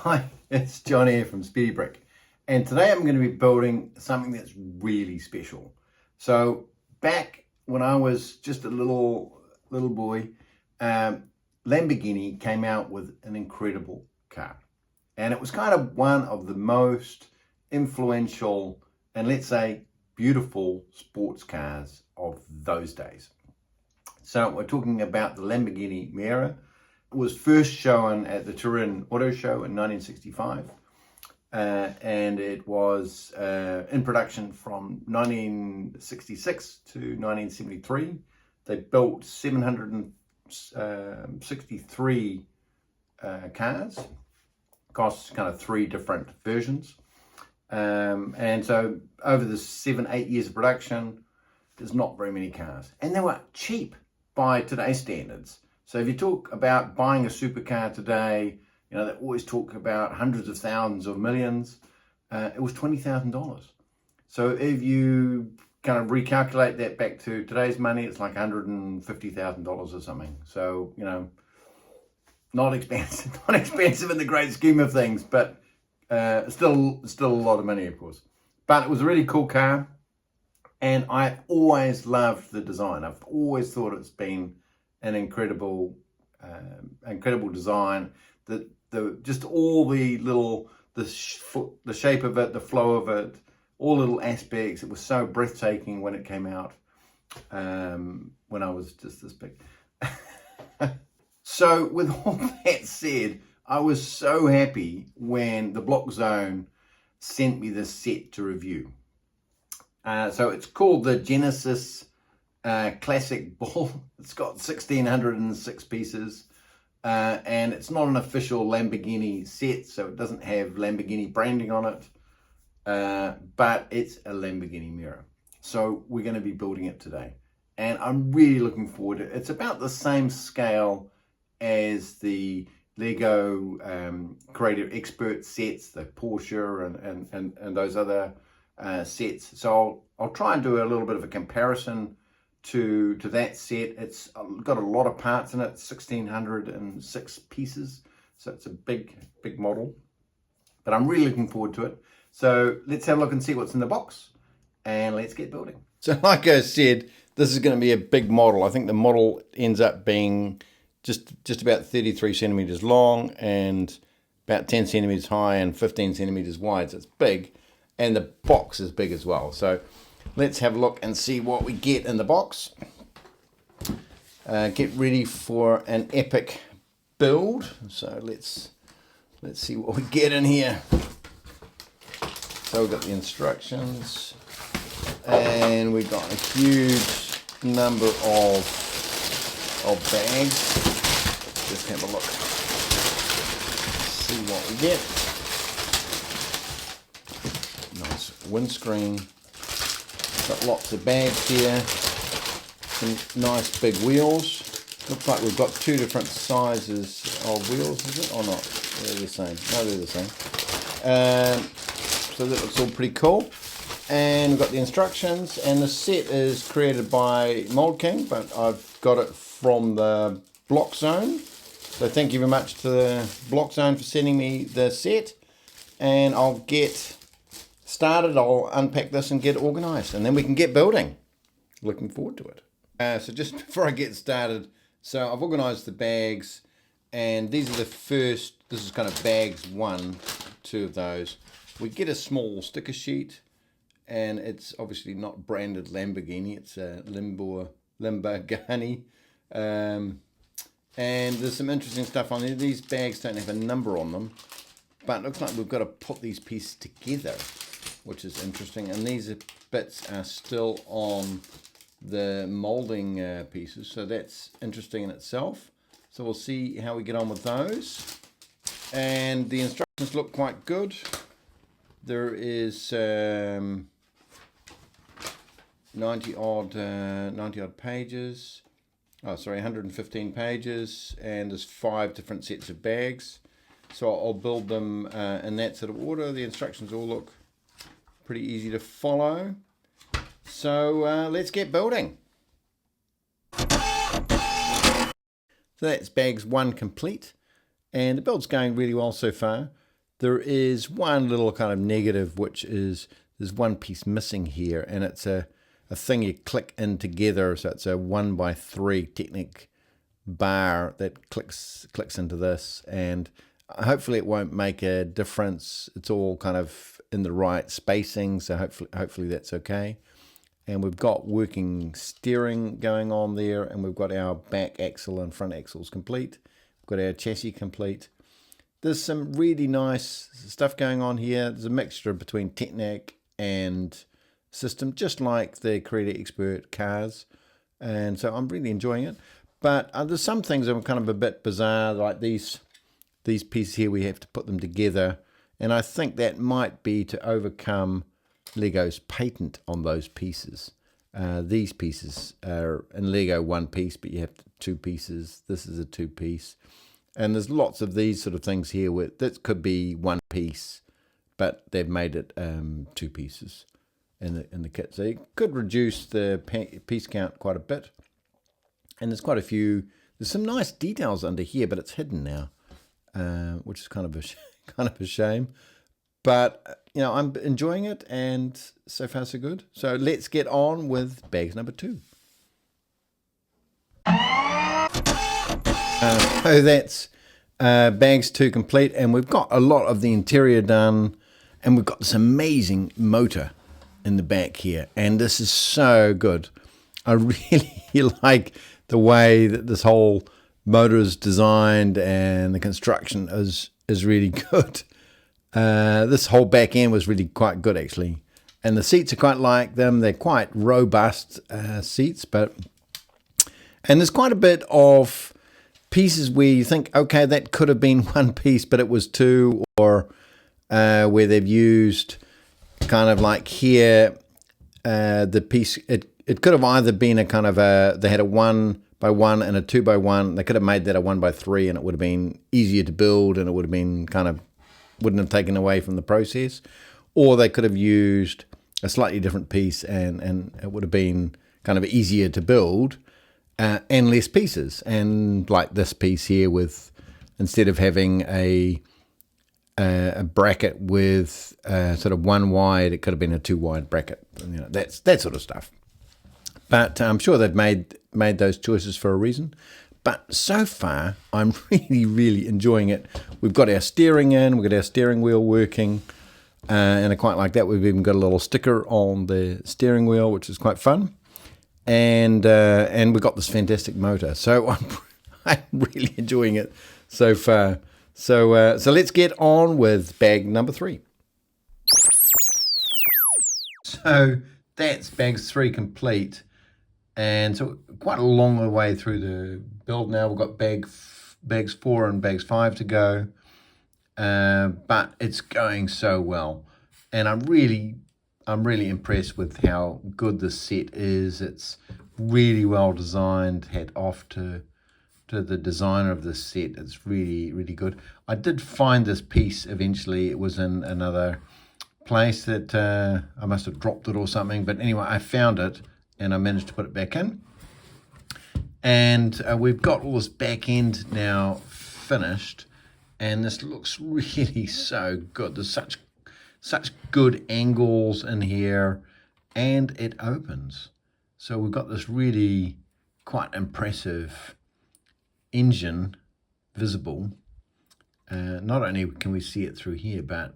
Hi, it's John here from Speedy Brick, and today I'm going to be building something that's really special. So back when I was just a little boy, Lamborghini came out with an incredible car, and it was kind of one of the most influential and, let's say, beautiful sports cars of those days. So we're talking about the Lamborghini Miura. It was first shown at the Turin Auto Show in 1965, and it was in production from 1966 to 1973. They built 763 cars, across kind of three different versions. And so over the 7-8 years of production, there's not very many cars. And they were cheap by today's standards. So if you talk about buying a supercar today, you know, they always talk about hundreds of thousands or millions. It was $20,000. So if you kind of recalculate that back to today's money, it's like $150,000 or something. So, you know, not expensive, not expensive in the great scheme of things, but still a lot of money, of course. But it was a really cool car, and I always loved the design. I've always thought it's been an incredible design. Just all the little the shape of it, the flow of it, all little aspects. It was so breathtaking when it came out. When I was just this big. So with all that said, I was so happy when TheBlockZone sent me this set to review. So it's called the Genesis Classic Bull. It's got 1,606 pieces, and it's not an official Lamborghini set, so it doesn't have Lamborghini branding on it, but it's a Lamborghini Miura. So we're going to be building it today, and I'm really looking forward to it. It's about the same scale as the Lego Creative Expert sets, the Porsche and those other sets. So I'll try and do a little bit of a comparison to that set. It's got a lot of parts in it, 1,606 pieces. So it's a big model, but I'm really looking forward to it. So let's have a look and see what's in the box, and let's get building. So like I said, this is going to be a big model. I think the model ends up being just about 33 centimeters long and about 10 centimeters high and 15 centimeters wide. So it's big, and the box is big as well. So let's have a look and see what we get in the box. Get ready for an epic build. So let's see what we get in here. So we've got the instructions, and we've got a huge number of bags. Let's just have a look. See what we get. Nice windscreen. Got lots of bags here. Some nice big wheels. Looks like we've got two different sizes of wheels, is it? Or not? They're the same. No, they're the same. So that looks all pretty cool. And we've got the instructions, and the set is created by Mold King, but I've got it from the TheBlockZone. So thank you very much to the TheBlockZone for sending me the set, and I'll get started. I'll unpack this and get it organized, and then we can get building. Looking forward to it. So just before I get started, so I've organized the bags, and these are the first. This is kind of bags 1, 2 of those. We get a small sticker sheet, and it's obviously not branded Lamborghini. It's a Lamborghini. And there's some interesting stuff on there. These bags don't have a number on them, but it looks like we've got to put these pieces together, which is interesting. And these bits are still on the molding pieces, so that's interesting in itself. So we'll see how we get on with those. And the instructions look quite good. There is 90 odd pages. Oh, sorry, 115 pages, and there's 5 different sets of bags. So I'll build them in that sort of order. The instructions all look pretty easy to follow. So let's get building. So that's bags 1 complete, and the build's going really well so far. There is one little kind of negative, which is there's one piece missing here, and it's a thing you click in together. So it's a 1x3 Technic bar that clicks into this, and hopefully it won't make a difference. It's all kind of in the right spacing, so hopefully that's okay. And we've got working steering going on there, and we've got our back axle and front axles complete. We've got our chassis complete. There's some really nice stuff going on here. There's a mixture between Technic and system, just like the Creator Expert cars, and so I'm really enjoying it. But there's some things that are kind of a bit bizarre, like these pieces here. We have to put them together, and I think that might be to overcome Lego's patent on those pieces. These pieces are in Lego one piece, but you have two pieces. This is a two piece, and there's lots of these sort of things here where that could be one piece, but they've made it two pieces in the kit. So you could reduce the piece count quite a bit, and there's quite a few. There's some nice details under here, but it's hidden now, which is kind of a shame. But, you know, I'm enjoying it, and so far so good. So let's get on with bags number 2. So that's bags 2 complete, and we've got a lot of the interior done, and we've got this amazing motor in the back here, and this is so good. I really like the way that this whole motor is designed, and the construction is really good. This whole back end was really quite good, actually, and the seats are quite like them. They're quite robust seats, and there's quite a bit of pieces where you think, okay, that could have been one piece, but it was two, or where they've used kind of like here, the piece, it could have either been a kind of they had a 1x1 and a 2x1. They could have made that a 1x3, and it would have been easier to build, and it would have been wouldn't have taken away from the process. Or they could have used a slightly different piece, and it would have been kind of easier to build, and less pieces. And like this piece here, with instead of having a bracket with sort of one wide, it could have been a 2 wide bracket. You know, that's that sort of stuff. But I'm sure they've made those choices for a reason. But so far, I'm really enjoying it. We've got our steering in, we've got our steering wheel working, and I quite like that. We've even got a little sticker on the steering wheel, which is quite fun. And we've got this fantastic motor. So I'm really enjoying it so far. So let's get on with bag number 3. So that's bags 3 complete. And so quite a long way through the build now. We've got bags 4 and bags 5 to go. But it's going so well. And I'm really impressed with how good this set is. It's really well designed. Hat off to the designer of this set. It's really good. I did find this piece eventually. It was in another place that I must have dropped it or something. But anyway, I found it, and I managed to put it back in. And we've got all this back end now finished, and this looks really so good. There's such good angles in here, and it opens. So we've got this really quite impressive engine visible. Not only can we see it through here, but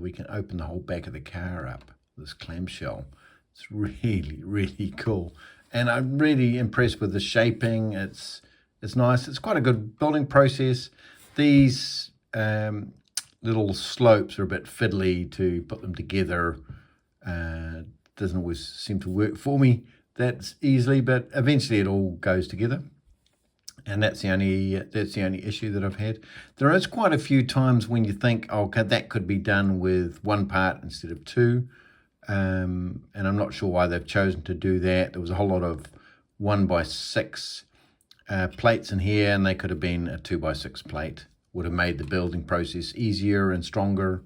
we can open the whole back of the car up, this clamshell. It's really cool, and I'm really impressed with the shaping. It's nice. It's quite a good building process. These little slopes are a bit fiddly to put them together. Doesn't always seem to work for me that easily, but eventually it all goes together. And that's the only issue that I've had. There is quite a few times when you think, oh, okay, that could be done with one part instead of two. And I'm not sure why they've chosen to do that. There was a whole lot of 1x6 plates in here, and they could have been a 2x6 plate. Would have made the building process easier and stronger.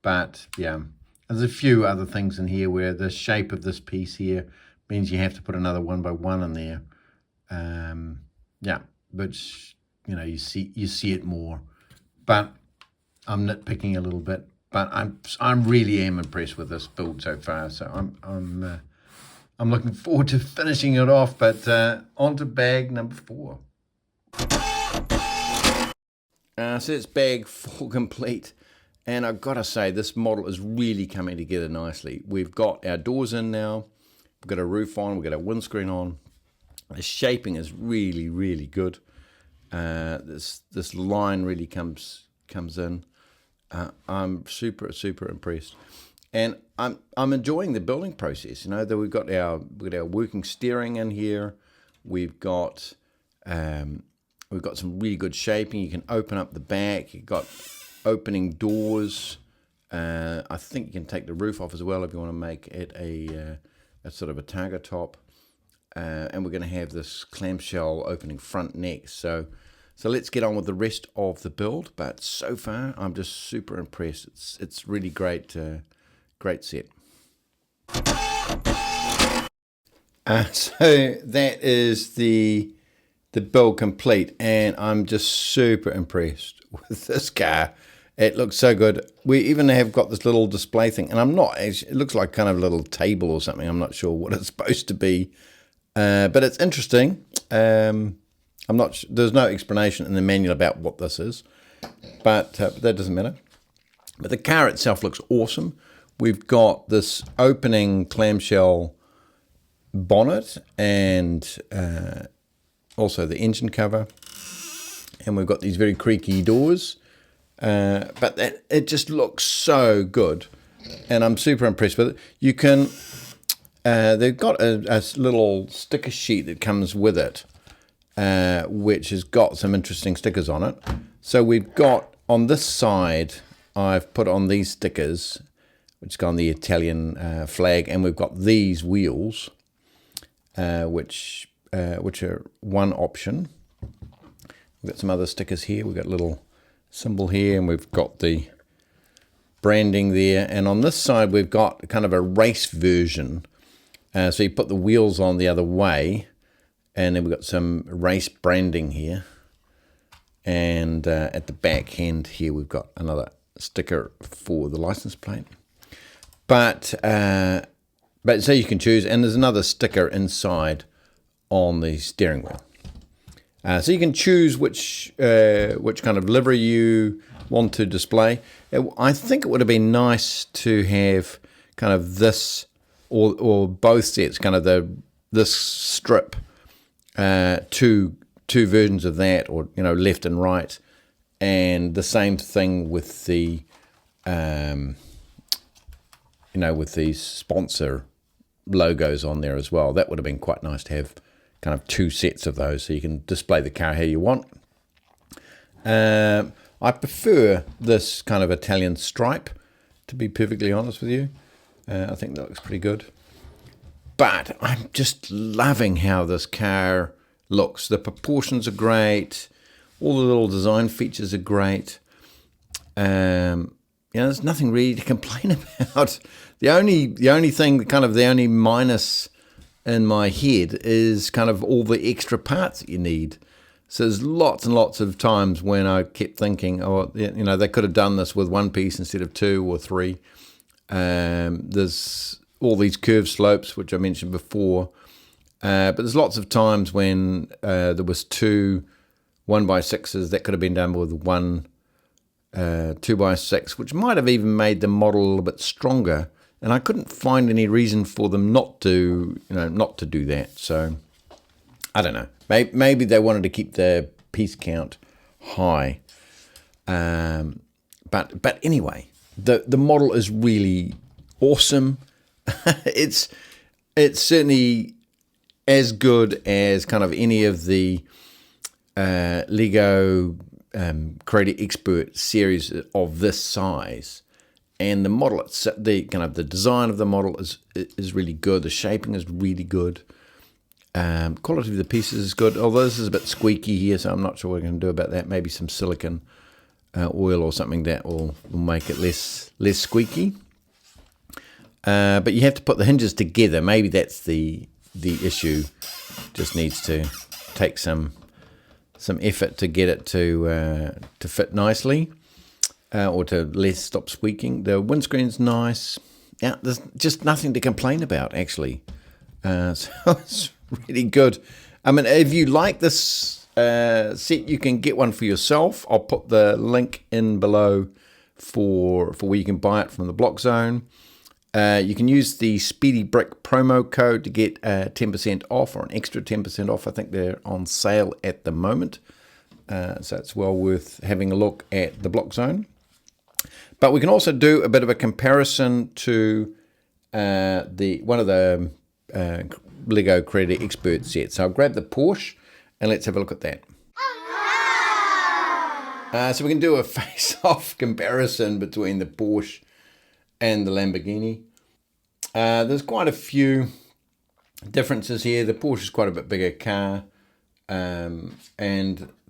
But yeah, there's a few other things in here where the shape of this piece here means you have to put another 1x1 in there. Yeah, but you know, you see it more. But I'm nitpicking a little bit, but I'm really am impressed with this build so far. So I'm looking forward to finishing it off. But on to bag number 4. So it's bag 4 complete, and I've got to say this model is really coming together nicely. We've got our doors in now, we've got a roof on, we've got our windscreen on. The shaping is really, really good. This line really comes in. I'm super impressed, and I'm enjoying the building process. You know, that we've got our working steering in here. We've got some really good shaping. You can open up the back. You've got opening doors. I think you can take the roof off as well if you want to make it a sort of a targa top. And we're going to have this clamshell opening front next. So let's get on with the rest of the build. But so far, I'm just super impressed. It's really great set. So that is the build complete, and I'm just super impressed with this car. It looks so good. We even have got this little display thing, and I'm not actually, it looks like kind of a little table or something. I'm not sure what it's supposed to be, but it's interesting. I'm not. There's no explanation in the manual about what this is, but that doesn't matter. But the car itself looks awesome. We've got this opening clamshell bonnet and also the engine cover, and we've got these very creaky doors. But it just looks so good, and I'm super impressed with it. You can. They've got a little sticker sheet that comes with it, which has got some interesting stickers on it. So we've got on this side, I've put on these stickers, which go on the Italian flag, and we've got these wheels, which are one option. We've got some other stickers here. We've got a little symbol here, and we've got the branding there. And on this side, we've got kind of a race version. So you put the wheels on the other way, and then we've got some race branding here. And at the back end here, we've got another sticker for the license plate. But so you can choose, and there's another sticker inside on the steering wheel. So you can choose which kind of livery you want to display. I think it would have been nice to have kind of this or both sets, kind of this strip, two versions of that, or left and right, and the same thing with the with these sponsor logos on there as well. That would have been quite nice to have kind of 2 sets of those, so you can display the car how you want. I prefer this kind of Italian stripe, to be perfectly honest with you. I think that looks pretty good. But I'm just loving how this car looks. The proportions are great. All the little design features are great. There's nothing really to complain about. The only thing, kind of the only minus in my head is kind of all the extra parts that you need. So there's lots and lots of times when I kept thinking, they could have done this with 1 piece instead of 2 or 3. There's all these curved slopes, which I mentioned before. But there's lots of times when there was 2 1x6s that could have been done with 1 2x6, which might have even made the model a little bit stronger. And I couldn't find any reason for them not to do that. So I don't know. Maybe they wanted to keep the piece count high. But anyway, the model is really awesome. It's certainly as good as kind of any of the Lego Creator Expert series of this size. And the model, the design of the model is really good. The shaping is really good. Quality of the pieces is good. Although this is a bit squeaky here, so I'm not sure what we're going to do about that. Maybe some silicone oil or something that will make it less squeaky. But you have to put the hinges together. Maybe that's the issue. Just needs to take some effort to get it to fit nicely. or to stop squeaking. The windscreen's nice. Yeah, there's just nothing to complain about, actually. So it's really good. I mean, if you like this set, you can get one for yourself. I'll put the link in below for where you can buy it from the TheBlockZone. You can use the Speedy Brick promo code to get 10% off, or an extra 10% off. I think they're on sale at the moment. So it's well worth having a look at the TheBlockZone. But we can also do a bit of a comparison to one of the Lego Creator Expert sets. So I'll grab the Porsche and let's have a look at that. So we can do a face-off comparison between the Porsche and the Lamborghini. There's quite a few differences here. The Porsche is quite a bit bigger car, and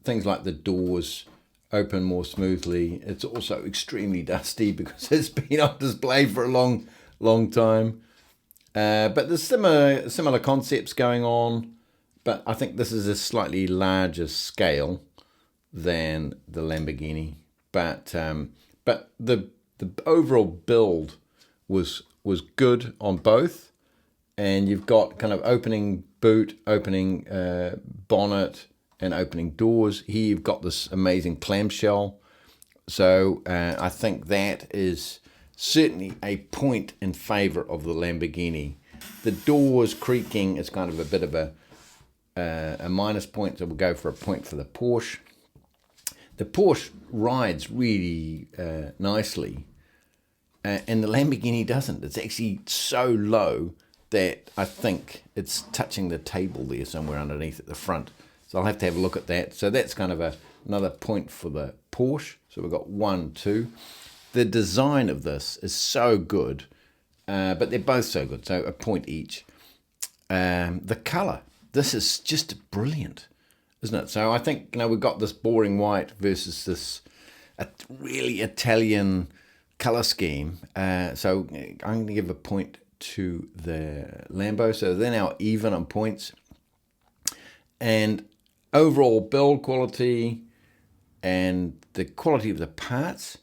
things like the doors open more smoothly. It's also extremely dusty because it's been on display for a long time. But there's similar concepts going on, but I think this is a slightly larger scale than the Lamborghini. But the overall build was good on both, and you've got kind of opening boot, opening bonnet, and opening doors. Here you've got this amazing clamshell. So I think that is certainly a point in favor of the Lamborghini. The doors creaking is kind of a bit of a minus point, so we'll go for a point for the Porsche. The Porsche rides really nicely, and the Lamborghini doesn't. It's actually so low that I think it's touching the table there somewhere underneath at the front. So I'll have to have a look at that. So that's kind of another point for the Porsche. So we've got 1, 2. The design of this is so good, but they're both so good. So a point each. The color, this is just brilliant, isn't it? So I think, we've got this boring white versus this really Italian color scheme. So I'm going to give a point to the Lambo. So they're now even on points. And overall build quality and the quality of the parts,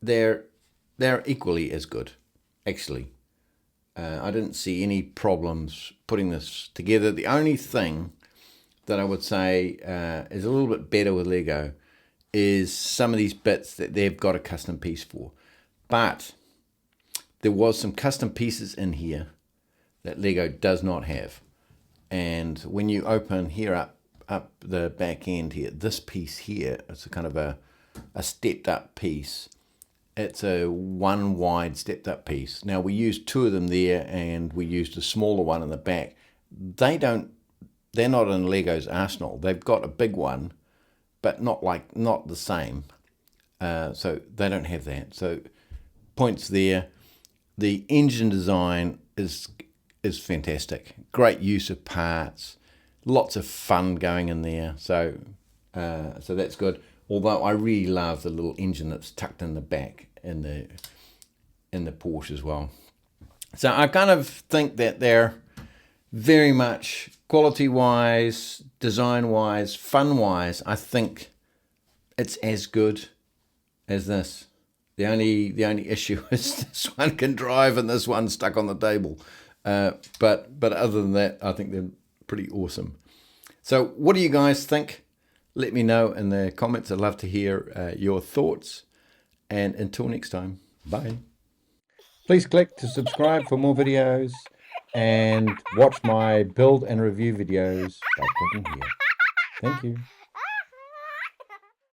they're equally as good, actually. I didn't see any problems putting this together. The only thing that I would say is a little bit better with Lego is some of these bits that they've got a custom piece for. But there was some custom pieces in here that Lego does not have. And when you open here up the back end here, this piece here, it's a kind of a stepped up piece. It's a one wide stepped up piece. Now we used 2 of them there, and we used a smaller one in the back. They're not in Lego's arsenal. They've got a big one, but not the same. So they don't have that. So points there. The engine design is fantastic. Great use of parts. Lots of fun going in there, so that's good. Although I really love the little engine that's tucked in the back in the Porsche as well. So I kind of think that they're very much quality-wise, design-wise, fun-wise. I think it's as good as this. The only issue is this one can drive and this one's stuck on the table. But other than that, I think they're pretty awesome. So what do you guys think? Let me know in the comments. I'd love to hear your thoughts. And until next time, bye. Please click to subscribe for more videos and watch my build and review videos by clicking here. Thank you.